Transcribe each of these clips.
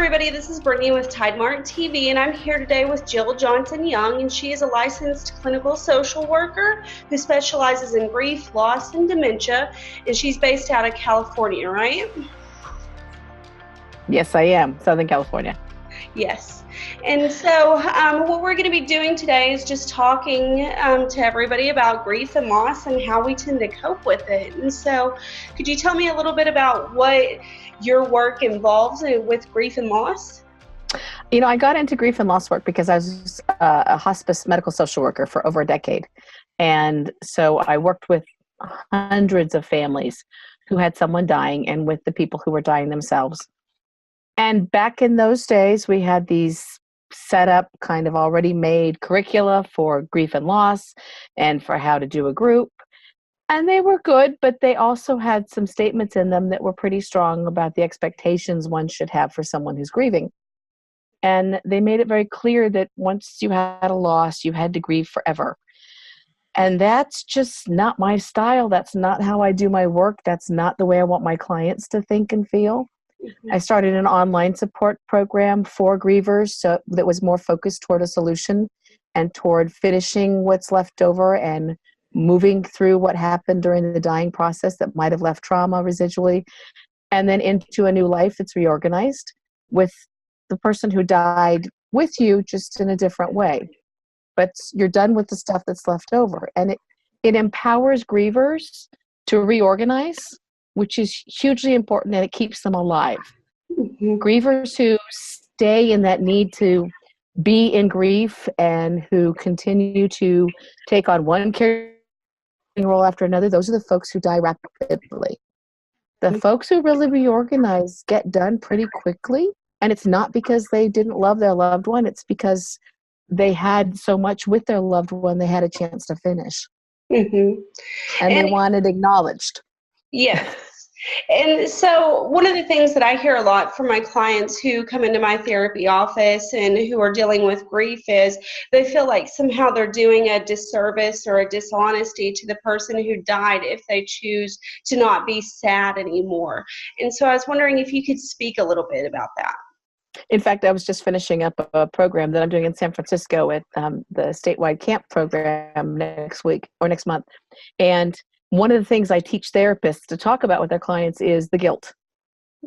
everybody. This is Brittany with Tidemark TV, and I'm here today with Jill Johnson-Young, and she is a licensed clinical social worker who specializes in grief, loss, and dementia, and she's based out of California, right? Yes, I am. Southern California. Yes. And so what we're going to be doing today is just talking to everybody about grief and loss and how we tend to cope with it. And so could you tell me a little bit about what your work involves with grief and loss? You know, I got into grief and loss work because I was a hospice medical social worker for over a decade. And so I worked with hundreds of families who had someone dying and with the people who were dying themselves. And back in those days, we had these set up kind of already made curricula for grief and loss and for how to do a group. And they were good, but they also had some statements in them that were pretty strong about the expectations one should have for someone who's grieving. And they made it very clear that once you had a loss, you had to grieve forever. And that's just not my style. That's not how I do my work. That's not the way I want my clients to think and feel. I started an online support program for grievers that was more focused toward a solution and toward finishing what's left over and moving through what happened during the dying process that might have left trauma residually, and then into a new life that's reorganized with the person who died with you, just in a different way. But you're done with the stuff that's left over. And it empowers grievers to reorganize, which is hugely important, and it keeps them alive. Mm-hmm. Grievers who stay in that need to be in grief and who continue to take on one caring role after another, those are the folks who die rapidly. The folks who really reorganize get done pretty quickly, and it's not because they didn't love their loved one, it's because they had so much with their loved one they had a chance to finish. Mm-hmm. And they wanted acknowledged. Yes. And so one of the things that I hear a lot from my clients who come into my therapy office and who are dealing with grief is they feel like somehow they're doing a disservice or a dishonesty to the person who died if they choose to not be sad anymore. And so I was wondering if you could speak a little bit about that. In fact, I was just finishing up a program that I'm doing in San Francisco at the statewide camp program next week or next month. And one of the things I teach therapists to talk about with their clients is the guilt,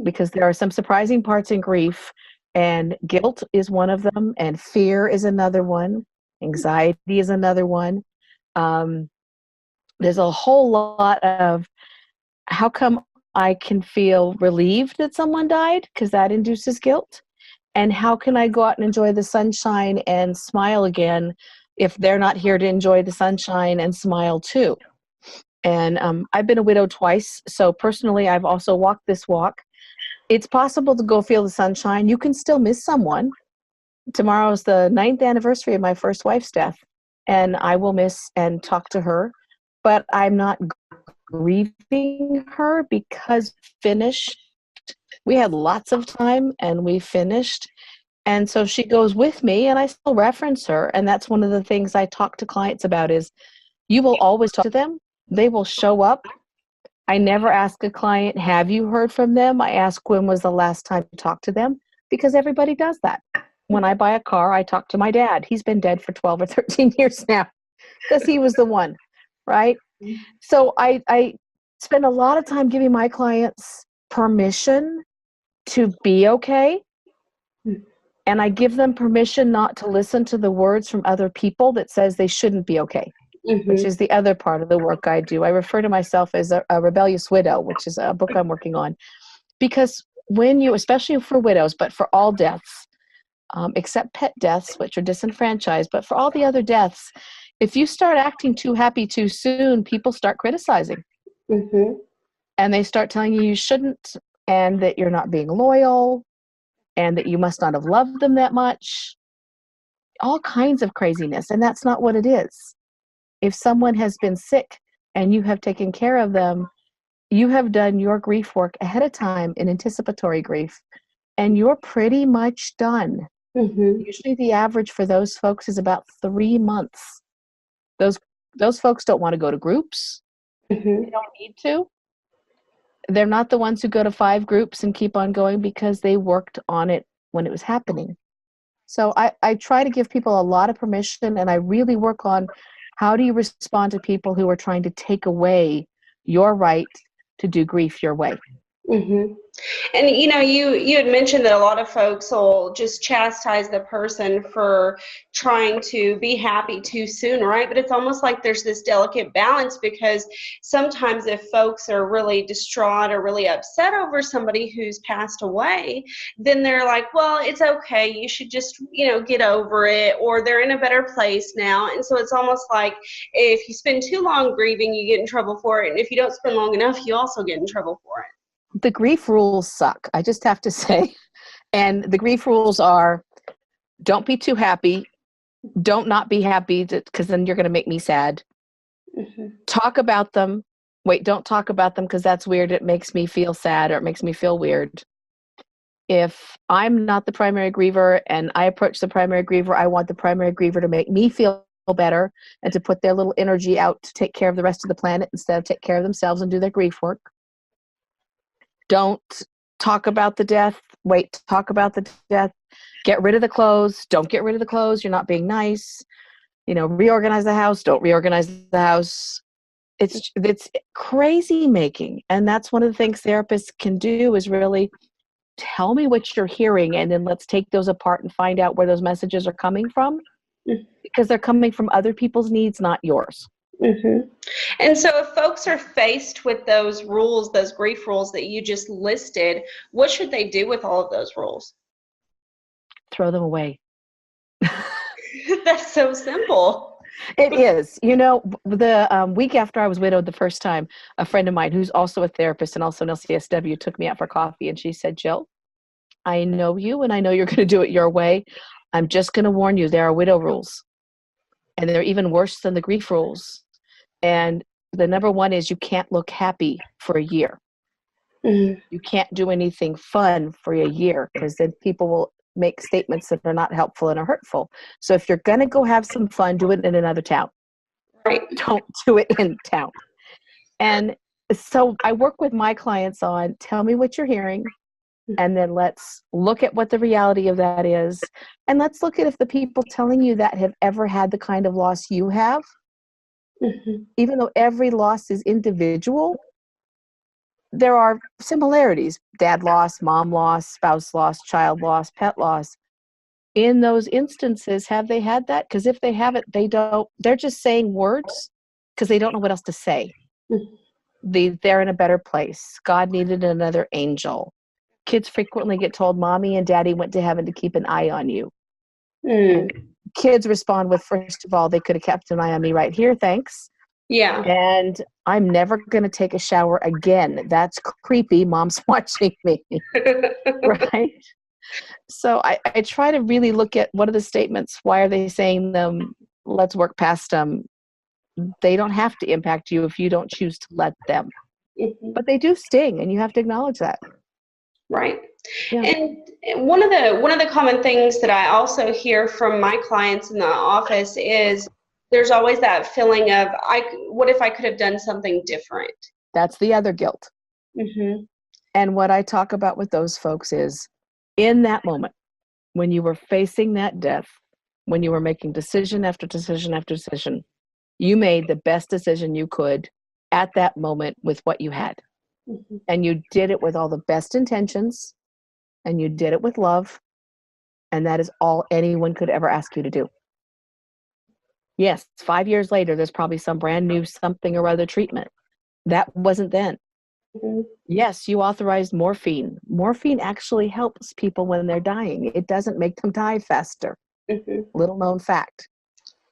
because there are some surprising parts in grief, and guilt is one of them, and fear is another one, anxiety is another one. There's a whole lot of how come I can feel relieved that someone died, because that induces guilt, and how can I go out and enjoy the sunshine and smile again if they're not here to enjoy the sunshine and smile too. And I've been a widow twice, so personally, I've also walked this walk. It's possible to go feel the sunshine. You can still miss someone. Tomorrow is the 9th anniversary of my first wife's death, and I will miss and talk to her, but I'm not grieving her because finished. We had lots of time, and we finished. And so she goes with me, and I still reference her, and that's one of the things I talk to clients about is you will always talk to them. They will show up. I never ask a client, have you heard from them? I ask, when was the last time you talked to them? Because everybody does that. When I buy a car, I talk to my dad. He's been dead for 12 or 13 years now because he was the one, right? So I spend a lot of time giving my clients permission to be okay. And I give them permission not to listen to the words from other people that says they shouldn't be okay. Mm-hmm. Which is the other part of the work I do. I refer to myself as a rebellious widow, which is a book I'm working on. Because when you, especially for widows, but for all deaths, except pet deaths, which are disenfranchised, but for all the other deaths, if you start acting too happy too soon, people start criticizing. Mm-hmm. And they start telling you shouldn't, and that you're not being loyal, and that you must not have loved them that much. All kinds of craziness, and that's not what it is. If someone has been sick and you have taken care of them, you have done your grief work ahead of time in anticipatory grief, and you're pretty much done. Mm-hmm. Usually the average for those folks is about 3 months. Those folks don't want to go to groups. Mm-hmm. They don't need to. They're not the ones who go to 5 groups and keep on going because they worked on it when it was happening. So I try to give people a lot of permission, and I really work on how do you respond to people who are trying to take away your right to do grief your way. Mm-hmm. And you had mentioned that a lot of folks will just chastise the person for trying to be happy too soon, right? But it's almost like there's this delicate balance, because sometimes if folks are really distraught or really upset over somebody who's passed away, then they're like, well, it's okay, you should just, get over it, or they're in a better place now. And so it's almost like if you spend too long grieving, you get in trouble for it. And if you don't spend long enough, you also get in trouble for it. The grief rules suck, I just have to say. And the grief rules are, don't be too happy. Don't not be happy, because then you're going to make me sad. Mm-hmm. Talk about them. Wait, don't talk about them because that's weird. It makes me feel sad, or it makes me feel weird. If I'm not the primary griever and I approach the primary griever, I want the primary griever to make me feel better and to put their little energy out to take care of the rest of the planet instead of take care of themselves and do their grief work. Don't talk about the death. Wait to talk about the death. Get rid of the clothes. Don't get rid of the clothes. You're not being nice. Reorganize the house. Don't reorganize the house. It's crazy making. And that's one of the things therapists can do, is really tell me what you're hearing, and then let's take those apart and find out where those messages are coming from, because they're coming from other people's needs, not yours. Mm-hmm. And so if folks are faced with those rules, those grief rules that you just listed, what should they do with all of those rules? Throw them away. That's so simple. It is. The week after I was widowed the first time, a friend of mine who's also a therapist and also an LCSW took me out for coffee, and she said, Jill, I know you and I know you're going to do it your way. I'm just going to warn you, there are widow rules. And they're even worse than the grief rules. And the number one is you can't look happy for a year. Mm-hmm. You can't do anything fun for a year, because then people will make statements that are not helpful and are hurtful. So if you're going to go have some fun, do it in another town. Right. Don't do it in town. And so I work with my clients on, tell me what you're hearing, and then let's look at what the reality of that is. And let's look at if the people telling you that have ever had the kind of loss you have. Mm-hmm. Even though every loss is individual, there are similarities. Dad loss, mom loss, spouse loss, child loss, pet loss. In those instances, have they had that? Because if they haven't, they're just saying words because they don't know what else to say. Mm-hmm. They're in a better place. God needed another angel. Kids frequently get told, Mommy and Daddy went to heaven to keep an eye on you. And kids respond with, first of all, they could have kept an eye on me right here, thanks. Yeah. And I'm never going to take a shower again. That's creepy. Mom's watching me. Right? So I try to really look at, what are the statements? Why are they saying them? Let's work past them. They don't have to impact you if you don't choose to let them. Mm-hmm. But they do sting, and you have to acknowledge that. Right. Yeah. And one of the common things that I also hear from my clients in the office is there's always that feeling of, what if I could have done something different? That's the other guilt. Mm-hmm. And what I talk about with those folks is, in that moment, when you were facing that death, when you were making decision after decision after decision, you made the best decision you could at that moment with what you had. Mm-hmm. And you did it with all the best intentions, and you did it with love. And that is all anyone could ever ask you to do. Yes, 5 years later, there's probably some brand new something or other treatment. That wasn't then. Mm-hmm. Yes, you authorized morphine. Morphine actually helps people when they're dying. It doesn't make them die faster. Mm-hmm. Little known fact,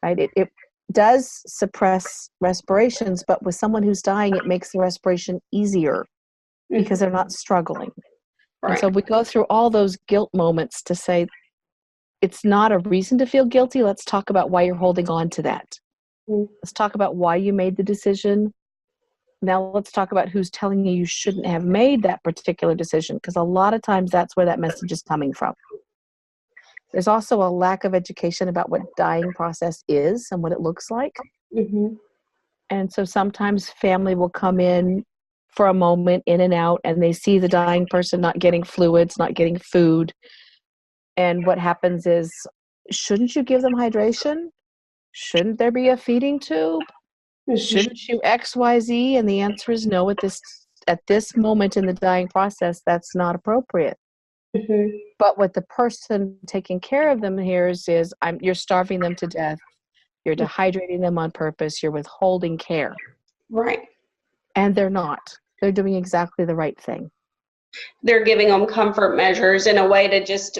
right? It does suppress respirations, but with someone who's dying, it makes the respiration easier because they're not struggling. Right. And so we go through all those guilt moments to say, it's not a reason to feel guilty. Let's talk about why you're holding on to that. Mm-hmm. Let's talk about why you made the decision. Now let's talk about who's telling you shouldn't have made that particular decision, because a lot of times that's where that message is coming from. There's also a lack of education about what dying process is and what it looks like. Mm-hmm. And so sometimes family will come in for a moment, in and out, and they see the dying person not getting fluids, not getting food. And what happens is, shouldn't you give them hydration? Shouldn't there be a feeding tube? Mhm. Shouldn't you XYZ? And the answer is no. At this moment in the dying process, that's not appropriate. Mhm. But what the person taking care of them hears is, you're starving them to death. You're dehydrating them on purpose. You're withholding care. Right. And they're not. They're doing exactly the right thing. They're giving them comfort measures in a way to just,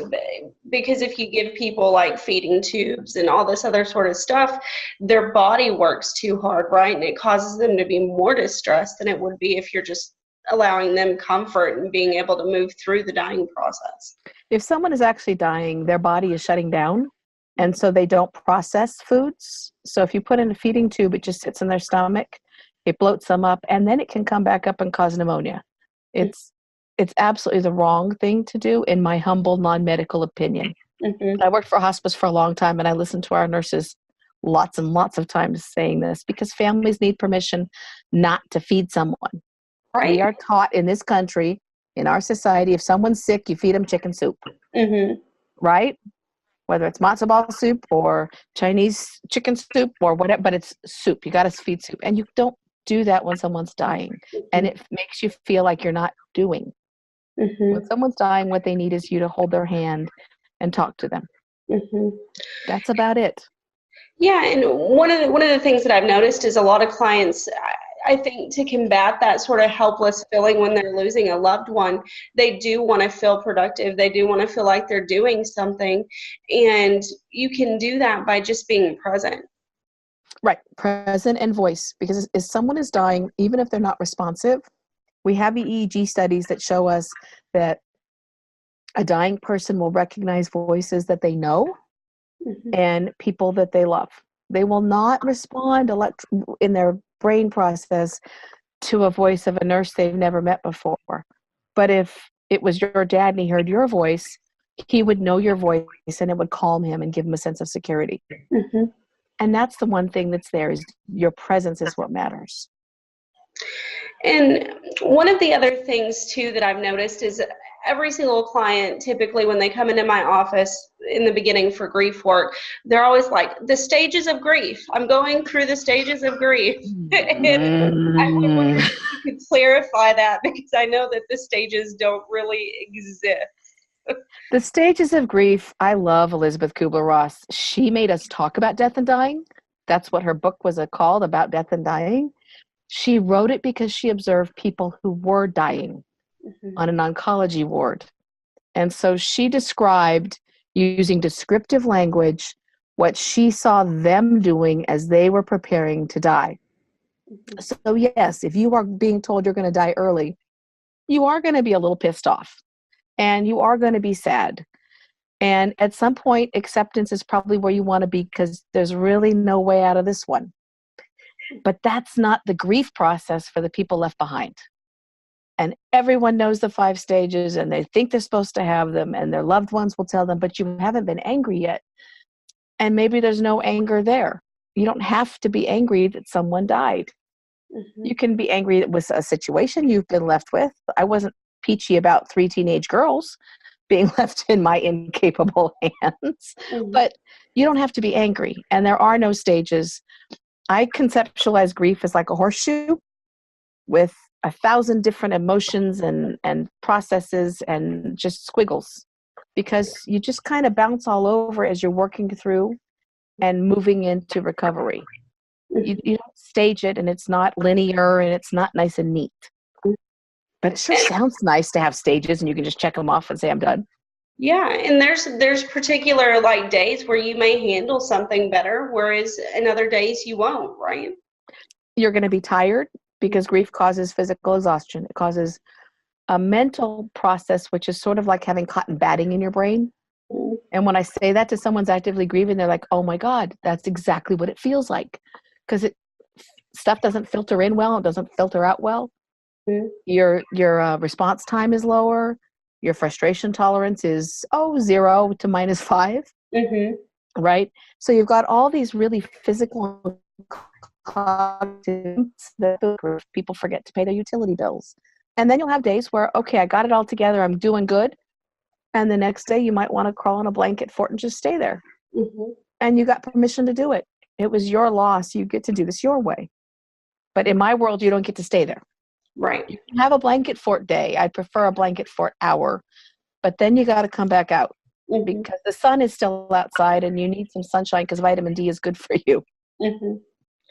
because if you give people like feeding tubes and all this other sort of stuff, their body works too hard, right? And it causes them to be more distressed than it would be if you're just allowing them comfort and being able to move through the dying process. If someone is actually dying, their body is shutting down. And so they don't process foods. So if you put in a feeding tube, it just sits in their stomach, it bloats them up, and then it can come back up and cause pneumonia. It's absolutely the wrong thing to do, in my humble non-medical opinion. Mm-hmm. I worked for hospice for a long time, and I listened to our nurses lots and lots of times saying this, because families need permission not to feed someone. Right. We are taught in this country, in our society, if someone's sick, you feed them chicken soup, Mm-hmm. right? Whether it's matzo ball soup or Chinese chicken soup or whatever, but it's soup. You got to feed soup. And you don't do that when someone's dying. And it makes you feel like you're not doing. Mm-hmm. When someone's dying, what they need is you to hold their hand and talk to them. Mm-hmm. That's about it. Yeah, and one of the things that I've noticed is a lot of clients, I think, to combat that sort of helpless feeling when they're losing a loved one, they do want to feel productive. They do want to feel like they're doing something, and you can do that by just being present. Right. Present and voice. Because if someone is dying, even if they're not responsive, we have EEG studies that show us that a dying person will recognize voices that they know Mm-hmm. and people that they love. They will not respond in their brain process to a voice of a nurse they've never met before. But if it was your dad and he heard your voice, he would know your voice, and it would calm him and give him a sense of security. Mm-hmm. And that's the one thing that's there, is your presence is what matters. And one of the other things too that I've noticed is every single client, typically when they come into my office in the beginning for grief work, they're always like, the stages of grief. I'm going through the stages of grief. And I wonder if you could clarify that, because I know that the stages don't really exist. The stages of grief. I love Elizabeth Kubler-Ross. She made us talk about death and dying. That's what her book was called, About Death and Dying. She wrote it because she observed people who were dying Mm-hmm. on an oncology ward. And so she described, using descriptive language, what she saw them doing as they were preparing to die. Mm-hmm. So yes, if you are being told you're going to die early, you are going to be a little pissed off, and you are going to be sad. And at some point, acceptance is probably where you want to be, because there's really no way out of this one. But that's not the grief process for the people left behind. And everyone knows the 5 stages, and they think they're supposed to have them, and their loved ones will tell them, but you haven't been angry yet. And maybe there's no anger there. You don't have to be angry that someone died. Mm-hmm. You can be angry with a situation you've been left with. I wasn't peachy about 3 teenage girls being left in my incapable hands, Mm-hmm. but you don't have to be angry. And there are no stages. I conceptualize grief as like a horseshoe with 1,000 different emotions and processes and just squiggles, because you just kind of bounce all over as you're working through and moving into recovery. You don't stage it, and it's not linear, and it's not nice and neat. But it sure sounds nice to have stages and you can just check them off and say, I'm done. Yeah, and there's particular like days where you may handle something better, whereas in other days you won't, right? You're going to be tired, because grief causes physical exhaustion. It causes a mental process, which is sort of like having cotton batting in your brain. Mm-hmm. And when I say that to someone's actively grieving, they're like, oh my God, that's exactly what it feels like. Because stuff doesn't filter in well. It doesn't filter out well. Mm-hmm. Your response time is lower. Your frustration tolerance is 0 to -5. Mm-hmm. Right? So you've got all these really physical cognitive that people forget to pay their utility bills. And then you'll have days where, okay, I got it all together, I'm doing good. And the next day you might want to crawl in a blanket fort and just stay there. Mm-hmm. And you got permission to do it. It was your loss. You get to do this your way. But in my world, you don't get to stay there. Right. You can have a blanket fort day. I prefer a blanket fort hour. But then you got to come back out Mm-hmm. because the sun is still outside and you need some sunshine because vitamin D is good for you. Mm-hmm.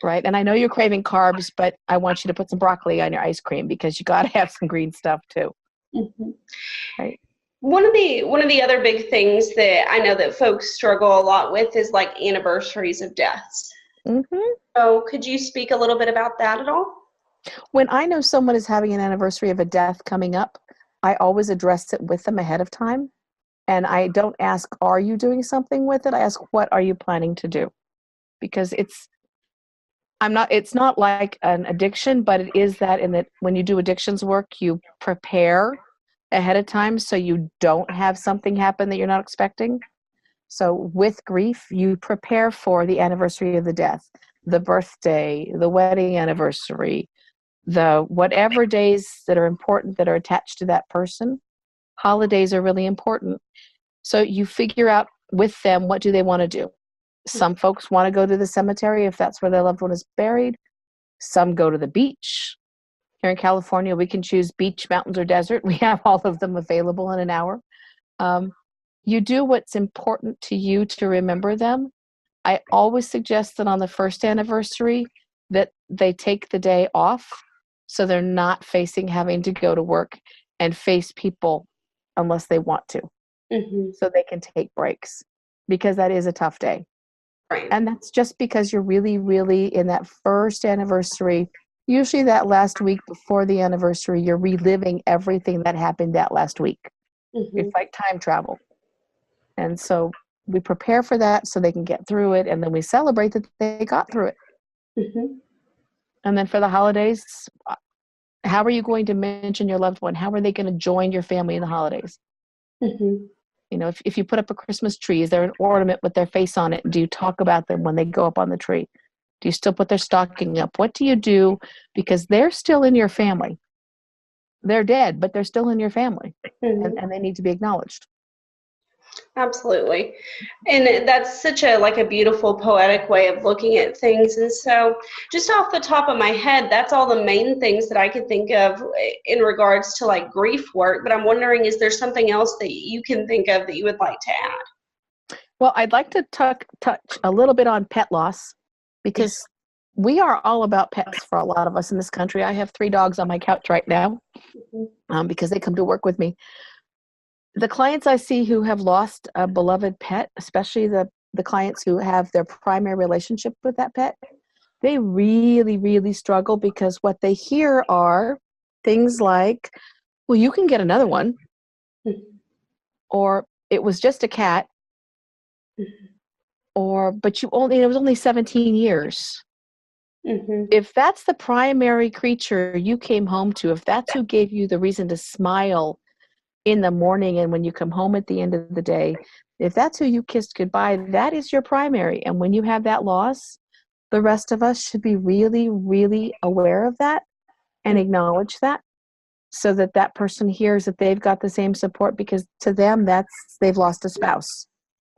Right. And I know you're craving carbs, but I want you to put some broccoli on your ice cream because you got to have some green stuff too. Mm-hmm. Right. One of the other big things that I know that folks struggle a lot with is like anniversaries of deaths. Mm-hmm. So could you speak a little bit about that at all? When I know someone is having an anniversary of a death coming up, I always address it with them ahead of time. And I don't ask, are you doing something with it? I ask, what are you planning to do? Because it's not like an addiction, but it is that in that when you do addictions work, you prepare ahead of time so you don't have something happen that you're not expecting. So with grief, you prepare for the anniversary of the death, the birthday, the wedding anniversary, the whatever days that are important that are attached to that person. Holidays are really important. So you figure out with them, what do they want to do? Some folks want to go to the cemetery if that's where their loved one is buried. Some go to the beach. Here in California, we can choose beach, mountains, or desert. We have all of them available in an hour. You do what's important to you to remember them. I always suggest that on the first anniversary that they take the day off so they're not facing having to go to work and face people unless they want to. Mm-hmm. So they can take breaks because that is a tough day. Right. And that's just because you're really, really in that first anniversary, usually that last week before the anniversary, you're reliving everything that happened that last week. Mm-hmm. It's like time travel. And so we prepare for that so they can get through it. And then we celebrate that they got through it. Mm-hmm. And then for the holidays, how are you going to mention your loved one? How are they going to join your family in the holidays? Mm-hmm. You know, if you put up a Christmas tree, is there an ornament with their face on it? Do you talk about them when they go up on the tree? Do you still put their stocking up? What do you do? Because they're still in your family. They're dead, but they're still in your family. Mm-hmm. And they need to be acknowledged. Absolutely. And that's such a beautiful poetic way of looking at things. And so just off the top of my head, that's all the main things that I could think of in regards to like grief work. But I'm wondering, is there something else that you can think of that you would like to add? Well, I'd like to touch a little bit on pet loss because we are all about pets for a lot of us in this country. I have 3 dogs on my couch right now because they come to work with me. The clients I see who have lost a beloved pet, especially the clients who have their primary relationship with that pet, they really, really struggle because what they hear are things like, well, you can get another one, or it was just a cat, or but it was only 17 years. Mm-hmm. If that's the primary creature you came home to, if that's who gave you the reason to smile in the morning and when you come home at the end of the day, if that's who you kissed goodbye, that is your primary. And when you have that loss, the rest of us should be really, really aware of that and acknowledge that so that that person hears that they've got the same support, because to them, they've lost a spouse,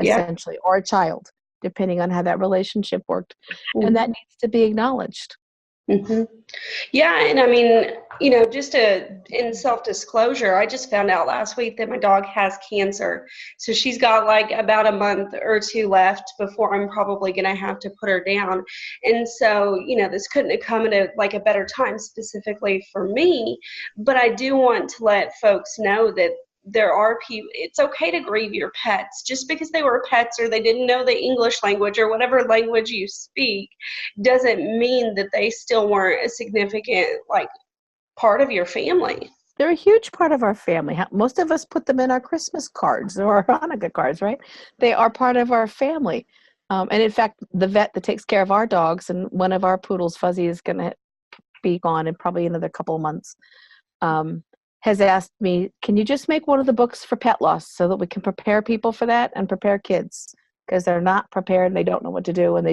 Yeah. essentially, or a child, depending on how that relationship worked. Mm-hmm. And that needs to be acknowledged. Mm-hmm. Yeah, and I mean, just in self-disclosure, I just found out last week that my dog has cancer. So she's got like about a month or 2 left before I'm probably going to have to put her down. And so, this couldn't have come at a better time specifically for me. But I do want to let folks know that there are people, it's okay to grieve your pets. Just because they were pets or they didn't know the English language or whatever language you speak doesn't mean that they still weren't a significant part of your family. They're a huge part of our family. Most of us put them in our Christmas cards or our Hanukkah cards, right? They are part of our family. And in fact, the vet that takes care of our dogs, and one of our poodles, Fuzzy, is going to be gone in probably another couple of months, has asked me, can you just make one of the books for pet loss so that we can prepare people for that and prepare kids? Because they're not prepared and they don't know what to do and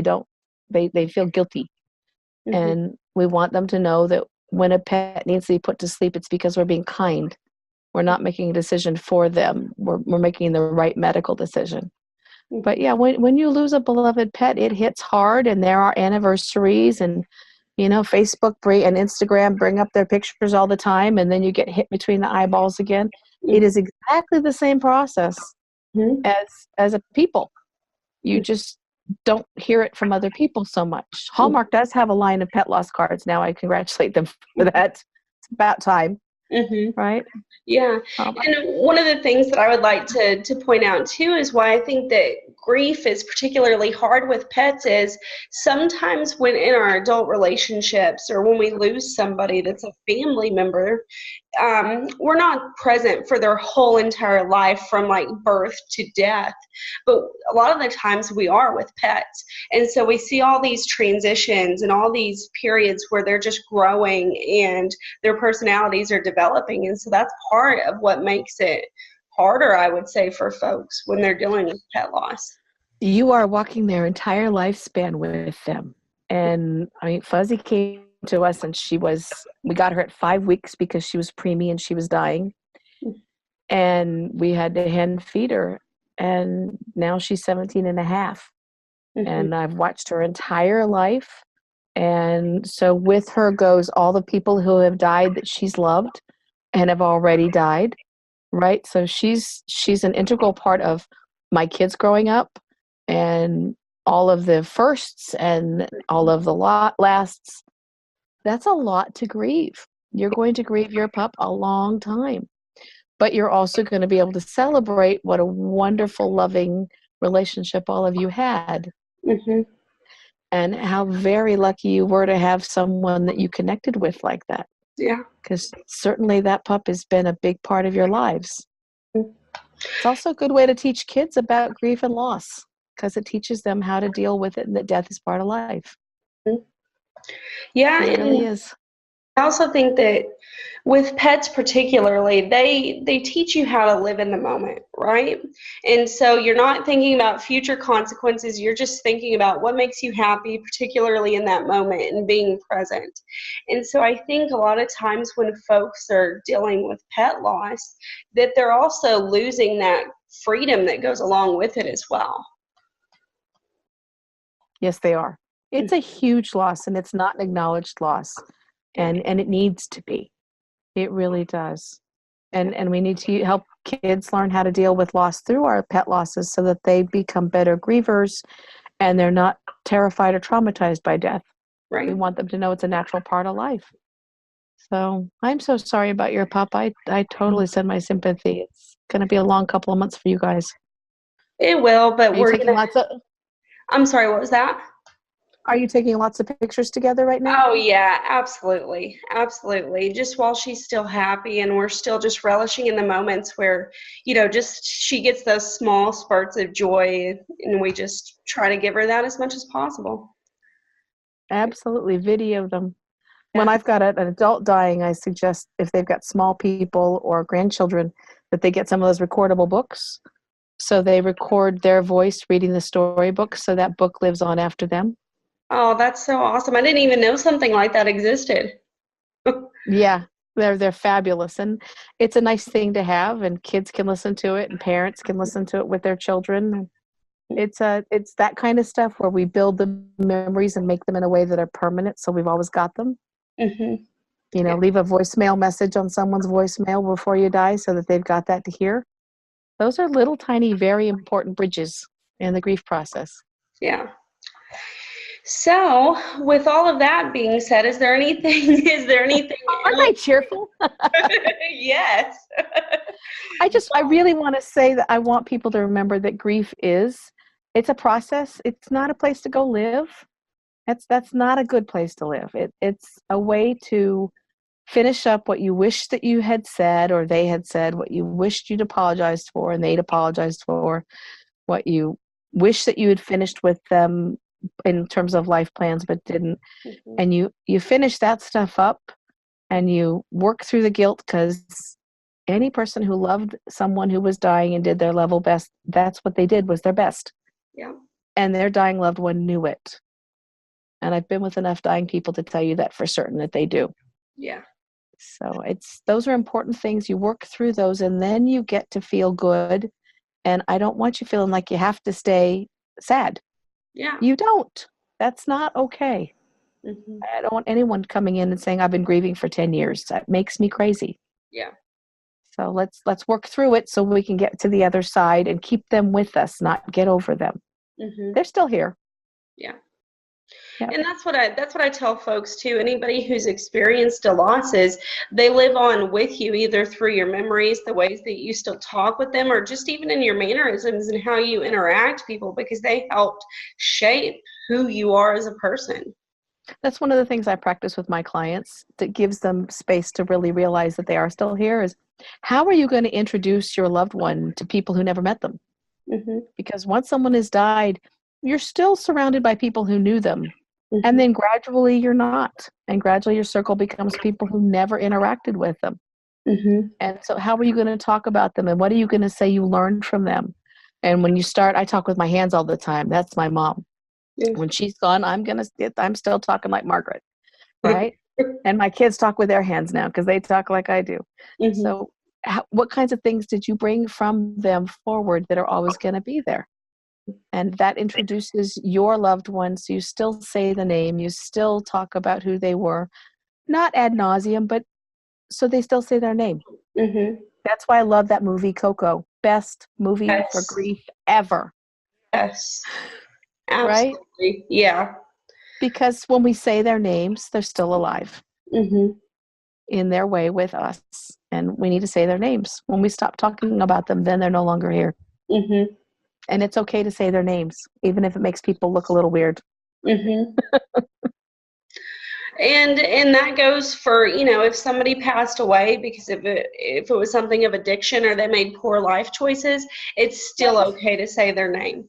they feel guilty. Mm-hmm. And we want them to know that when a pet needs to be put to sleep, it's because we're being kind We're not making a decision for them. We're making the right medical decision. But yeah, when you lose a beloved pet, it hits hard, and there are anniversaries, and Facebook and Instagram bring up their pictures all the time, and then you get hit between the eyeballs again. It is exactly the same process as a people. You just don't hear it from other people so much. Hallmark does have a line of pet loss cards now. I congratulate them for that. It's about time, right? Yeah. And one of the things that I would like to point out too is why I think that grief is particularly hard with pets is sometimes when in our adult relationships or when we lose somebody that's a family member, we're not present for their whole entire life from like birth to death. But a lot of the times we are with pets. And so we see all these transitions and all these periods where they're just growing and their personalities are developing. And so that's part of what makes it harder, I would say, for folks when they're dealing with pet loss. You are walking their entire lifespan with them. And I mean, Fuzzy came to us and we got her at 5 weeks because she was preemie and she was dying. And we had to hand feed her. And now she's 17 and a half. And I've watched her entire life. And so with her goes all the people who have died that she's loved and have already died, right? So she's an integral part of my kids growing up and all of the firsts and all of the lasts. That's a lot to grieve. You're going to grieve your pup a long time, but you're also going to be able to celebrate what a wonderful, loving relationship all of you had. And how very lucky you were to have someone that you connected with like that. Yeah. Because certainly that pup has been a big part of your lives. It's also a good way to teach kids about grief and loss because it teaches them how to deal with it and that death is part of life. Yeah, it really is. I also think that with pets particularly, they teach you how to live in the moment, right? And so you're not thinking about future consequences. You're just thinking about what makes you happy, particularly in that moment, and being present. And so I think a lot of times when folks are dealing with pet loss, that they're also losing that freedom that goes along with it as well. Yes, they are. It's a huge loss, and it's not an acknowledged loss. And it needs to be. It really does. And we need to help kids learn how to deal with loss through our pet losses so that they become better grievers and they're not terrified or traumatized by death. Right. We want them to know it's a natural part of life. So I'm so sorry about your pup. I totally send my sympathy. It's going to be a long couple of months for you guys. It will, but we're taking lots of... I'm sorry, what was that? Are you taking lots of pictures together right now? Oh, yeah, absolutely. Absolutely. Just while she's still happy and we're still just relishing in the moments where, just she gets those small spurts of joy and we just try to give her that as much as possible. Absolutely. Video them. Yeah. When I've got an adult dying, I suggest if they've got small people or grandchildren that they get some of those recordable books. So they record their voice reading the storybook so that book lives on after them. Oh, that's so awesome. I didn't even know something like that existed. Yeah, they're fabulous. And it's a nice thing to have, and kids can listen to it and parents can listen to it with their children. It's that kind of stuff where we build the memories and make them in a way that are permanent so we've always got them. Leave a voicemail message on someone's voicemail before you die so that they've got that to hear. Those are little tiny, very important bridges in the grief process. Yeah. So, with all of that being said, is there anything Aren't I cheerful? Yes. I really want to say that I want people to remember that grief it's a process. It's not a place to go live. That's not a good place to live. It's a way to finish up what you wish that you had said or they had said, what you wished you'd apologized for and they'd apologized for, what you wish that you had finished with them in terms of life plans but didn't. And you finish that stuff up and you work through the guilt, because any person who loved someone who was dying and did their level best, that's what they did, was their best. Yeah. And their dying loved one knew it. And I've been with enough dying people to tell you that for certain that they do. Yeah. So those are important things. You work through those and then you get to feel good. And I don't want you feeling like you have to stay sad. Yeah. You don't. That's not okay. Mm-hmm. I don't want anyone coming in and saying, I've been grieving for 10 years. That makes me crazy. Yeah. So let's work through it so we can get to the other side and keep them with us, not get over them. Mm-hmm. They're still here. Yeah. Yeah. And that's what I tell folks too. Anybody who's experienced a loss is they live on with you, either through your memories, the ways that you still talk with them, or just even in your mannerisms and how you interact with people, because they helped shape who you are as a person. That's one of the things I practice with my clients that gives them space to really realize that they are still here is how are you going to introduce your loved one to people who never met them? Mm-hmm. Because once someone has died, you're still surrounded by people who knew them. Mm-hmm. And then gradually you're not. And gradually your circle becomes people who never interacted with them. Mm-hmm. And so how are you going to talk about them? And what are you going to say you learned from them? And when you start, I talk with my hands all the time. That's my mom. Mm-hmm. When she's gone, I'm still talking like Margaret, right? And my kids talk with their hands now because they talk like I do. Mm-hmm. So what kinds of things did you bring from them forward that are always going to be there? And that introduces your loved ones. So you still say the name, you still talk about who they were, not ad nauseum, but so they still say their name. Mm-hmm. That's why I love that movie, Coco. Best movie for Yes. grief ever. Yes. Right? Absolutely. Yeah. Because when we say their names, they're still alive Mm-hmm. in their way with us. And we need to say their names. When we stop talking about them, then they're no longer here. Mm-hmm. And it's okay to say their names, even if it makes people look a little weird. Mm-hmm. And that goes for, if somebody passed away because if it was something of addiction or they made poor life choices, it's still okay to say their name.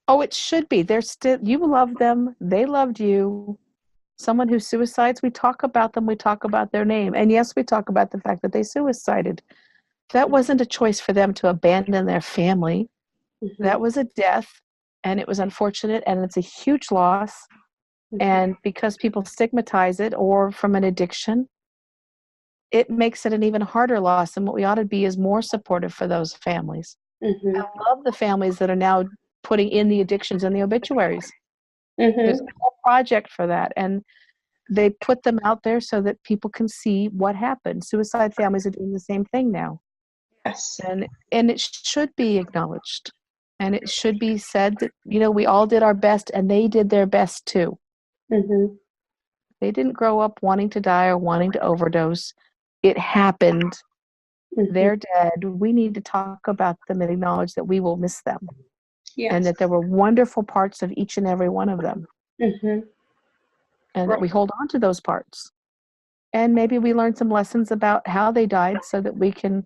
Oh, it should be. They're still, you love them. They loved you. Someone who suicides, we talk about them. We talk about their name. And yes, we talk about the fact that they suicided. That wasn't a choice for them to abandon their family. Mm-hmm. That was a death, and it was unfortunate, and it's a huge loss. Mm-hmm. And because people stigmatize it or from an addiction, it makes it an even harder loss. And what we ought to be is more supportive for those families. Mm-hmm. I love the families that are now putting in the addictions in the obituaries. Mm-hmm. There's a whole project for that. And they put them out there so that people can see what happened. Suicide families are doing the same thing now. Yes. And it should be acknowledged. And it should be said that, we all did our best and they did their best too. Mm-hmm. They didn't grow up wanting to die or wanting to overdose. It happened. Mm-hmm. They're dead. We need to talk about them and acknowledge that we will miss them. Yes. And that there were wonderful parts of each and every one of them. Mm-hmm. And that we hold on to those parts. And maybe we learn some lessons about how they died so that we can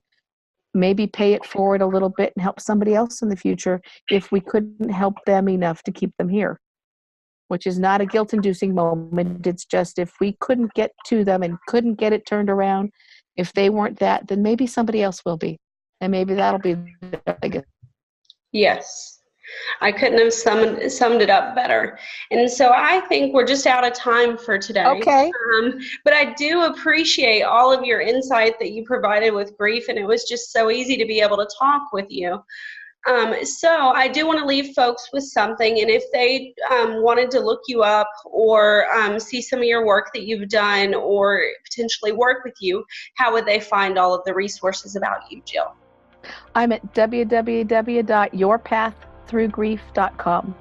maybe pay it forward a little bit and help somebody else in the future if we couldn't help them enough to keep them here, which is not a guilt-inducing moment. It's just if we couldn't get to them and couldn't get it turned around, if they weren't that, then maybe somebody else will be. And maybe that'll be the biggest. Yes. I couldn't have summed it up better. And so I think we're just out of time for today. Okay. But I do appreciate all of your insight that you provided with grief, and it was just so easy to be able to talk with you. So I do want to leave folks with something, and if they wanted to look you up or see some of your work that you've done or potentially work with you, how would they find all of the resources about you, Jill? I'm at www.yourpaththroughgrief.com.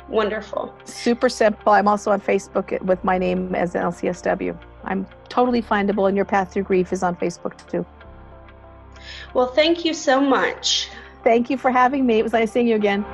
Wonderful. Super simple. I'm also on Facebook with my name as LCSW. I'm totally findable, and Your Path Through Grief is on Facebook too. Well, thank you so much. Thank you for having me. It was nice seeing you again.